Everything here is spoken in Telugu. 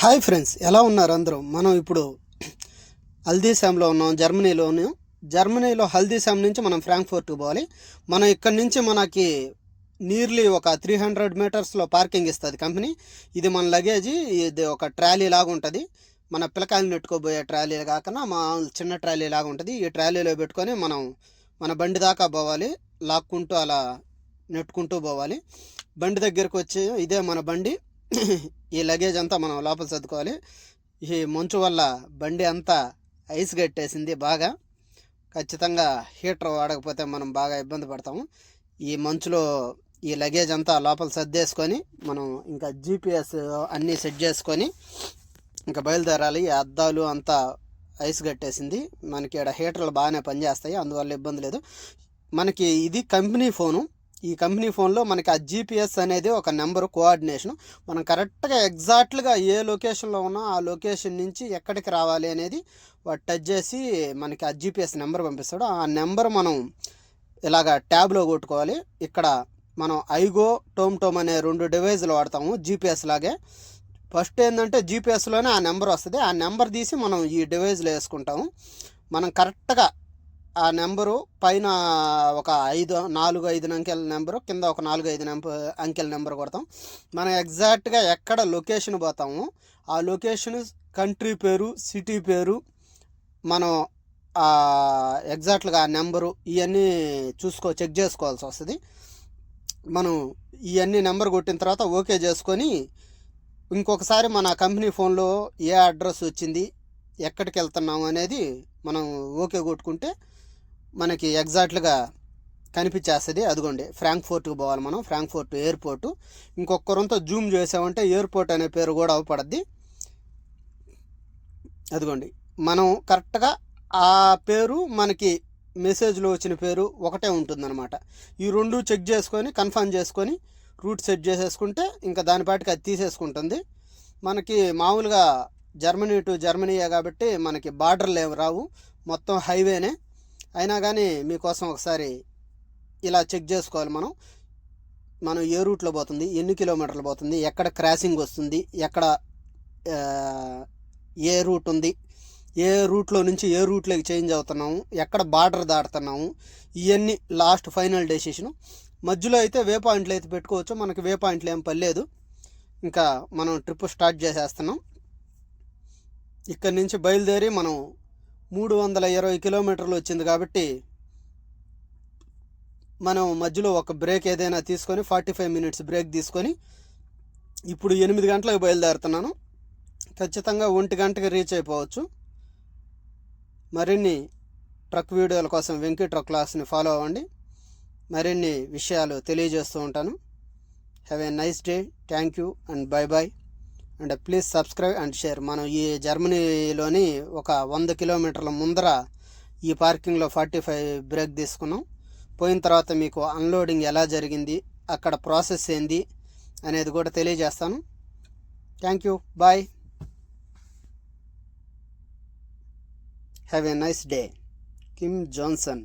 హాయ్ ఫ్రెండ్స్, ఎలా ఉన్నారు అందరూ? మనం ఇప్పుడు హల్దీశామ్లో ఉన్నాం, జర్మనీలో హల్దీశామ్ నుంచి మనం ఫ్రాంక్ఫర్ట్కి పోవాలి. మనం ఇక్కడ నుంచి మనకి నియర్లీ ఒక 300 మీటర్స్లో పార్కింగ్ ఇస్తుంది కంపెనీ. ఇది మన లగేజీ, ఇది ఒక ట్రాలీ లాగా ఉంటుంది. మన పిల్లకాయలు నెట్టుకోబోయే ట్రాలీ కాకుండా మా చిన్న ట్రాలీ లాగా ఉంటుంది. ఈ ట్రాలీలో పెట్టుకొని మనం మన బండి దాకా పోవాలి, లాక్కుంటూ అలా నెట్టుకుంటూ పోవాలి. బండి దగ్గరకు వచ్చి ఇదే మన బండి. ఈ లగేజ్ అంతా మనం లోపల సర్దుకోవాలి. ఈ మంచు వల్ల బండి అంతా ఐస్ కట్టేసింది బాగా. ఖచ్చితంగా హీటర్ వాడకపోతే మనం బాగా ఇబ్బంది పడతాము. ఈ మంచులో ఈ లగేజ్ అంతా లోపల సర్దేసుకొని మనం ఇంకా జీపీఎస్ అన్నీ సెట్ చేసుకొని ఇంకా బయలుదేరాలి. ఈ అద్దాలు అంతా ఐస్ కట్టేసింది. మనకి ఇక్కడ హీటర్లు బాగానే పనిచేస్తాయి, అందువల్ల ఇబ్బంది లేదు. మనకి ఇది కంపెనీ ఫోను. ఈ కంపెనీ ఫోన్లో మనకి ఆ జీపీఎస్ అనేది ఒక నెంబరు, కోఆర్డినేషన్. మనం కరెక్ట్గా ఎగ్జాక్ట్గా ఏ లొకేషన్లో ఉన్నా ఆ లొకేషన్ నుంచి ఎక్కడికి రావాలి అనేది వాడు టచ్ చేసి మనకి ఆ జీపీఎస్ నెంబర్ పంపిస్తాడు. ఆ నెంబర్ మనం ఇలాగ ట్యాబ్లో కొట్టుకోవాలి. ఇక్కడ మనం ఐగో, టోమ్ అనే 2 డివైజులు వాడతాము జీపీఎస్ లాగే. ఫస్ట్ ఏంటంటే జీపీఎస్లోనే ఆ నెంబర్ వస్తుంది. ఆ నెంబర్ తీసి మనం ఈ డివైజ్లో వేసుకుంటాము. మనం కరెక్ట్గా ఆ నెంబరు పైన ఒక 4-5 అంకెల నెంబరు, కింద ఒక 4-5 అంకెల నెంబర్ కొడతాం. మనం ఎగ్జాక్ట్గా ఎక్కడ లొకేషన్ పోతాము ఆ లొకేషన్, కంట్రీ పేరు, సిటీ పేరు, మనం ఎగ్జాక్ట్గా ఆ నెంబరు ఇవన్నీ చెక్ చేసుకోవాల్సి వస్తుంది. మనం ఇవన్నీ నెంబర్ కొట్టిన తర్వాత ఓకే చేసుకొని ఇంకొకసారి మన కంపెనీ ఫోన్లో ఏ అడ్రస్ వచ్చింది, ఎక్కడికి వెళ్తున్నాము అనేది మనం ఓకే కొట్టుకుంటే మనకి ఎగ్జాక్ట్గా కనిపించేస్తుంది. అదిగోండి, ఫ్రాంక్ఫర్ట్కి పోవాలి మనం, ఫ్రాంక్ఫర్ట్ ఎయిర్పోర్టు. ఇంకొకరంతా జూమ్ చేసామంటే ఎయిర్పోర్ట్ అనే పేరు కూడా అవపడద్ది. అదిగోండి, మనం కరెక్ట్గా ఆ పేరు మనకి మెసేజ్లో వచ్చిన పేరు ఒకటే ఉంటుందన్నమాట. ఈ 2 చెక్ చేసుకొని కన్ఫర్మ్ చేసుకొని రూట్ సెట్ చేసేసుకుంటే ఇంకా దానిపాటికి అది తీసేసుకుంటుంది. మనకి మామూలుగా జర్మనీ టు జర్మనీయే కాబట్టి మనకి బార్డర్లు ఏమి రావు, మొత్తం హైవేనే. అయినా కానీ మీకోసం ఒకసారి ఇలా చెక్ చేసుకోవాలి. మనం ఏ రూట్లో పోతుంది, ఎన్ని కిలోమీటర్లు పోతుంది, ఎక్కడ క్రాసింగ్ వస్తుంది, ఎక్కడ ఏ రూట్ ఉంది, ఏ రూట్లో నుంచి ఏ రూట్లోకి చేంజ్ అవుతున్నాము, ఎక్కడ బార్డర్ దాటుతున్నాము, ఇవన్నీ లాస్ట్ ఫైనల్ డెసిషను. మధ్యలో అయితే వే పాయింట్లు అయితే పెట్టుకోవచ్చు. మనకి వే పాయింట్లు ఏం పర్లేదు. ఇంకా మనం ట్రిప్ స్టార్ట్ చేసేస్తున్నాం. ఇక్కడి నుంచి బయలుదేరి మనం 320 కిలోమీటర్లు వచ్చింది కాబట్టి మనం మధ్యలో ఒక బ్రేక్ ఏదైనా తీసుకొని 45 మినిట్స్ బ్రేక్ తీసుకొని ఇప్పుడు 8 గంటలకు బయలుదేరుతున్నాను. ఖచ్చితంగా 1 గంటకి రీచ్ అయిపోవచ్చు. మరిన్ని ట్రక్ వీడియోల కోసం వెంకీ ట్రక్ క్లాస్ని ఫాలో అవ్వండి. మరిన్ని విషయాలు తెలియజేస్తూ ఉంటాను. Have a nice day. Thank you and by and please subscribe and share. మనం ఈ జర్మనీలోని ఒక 100 కిలోమీటర్ల ముందర ఈ పార్కింగ్లో 45 బ్రేక్ తీసుకున్నాం. పోయిన తర్వాత మీకు అన్లోడింగ్ ఎలా జరిగింది, అక్కడ ప్రాసెస్ ఏంది అనేది కూడా తెలియజేస్తాను. Thank you, bye, have a nice day. Kim Johnson.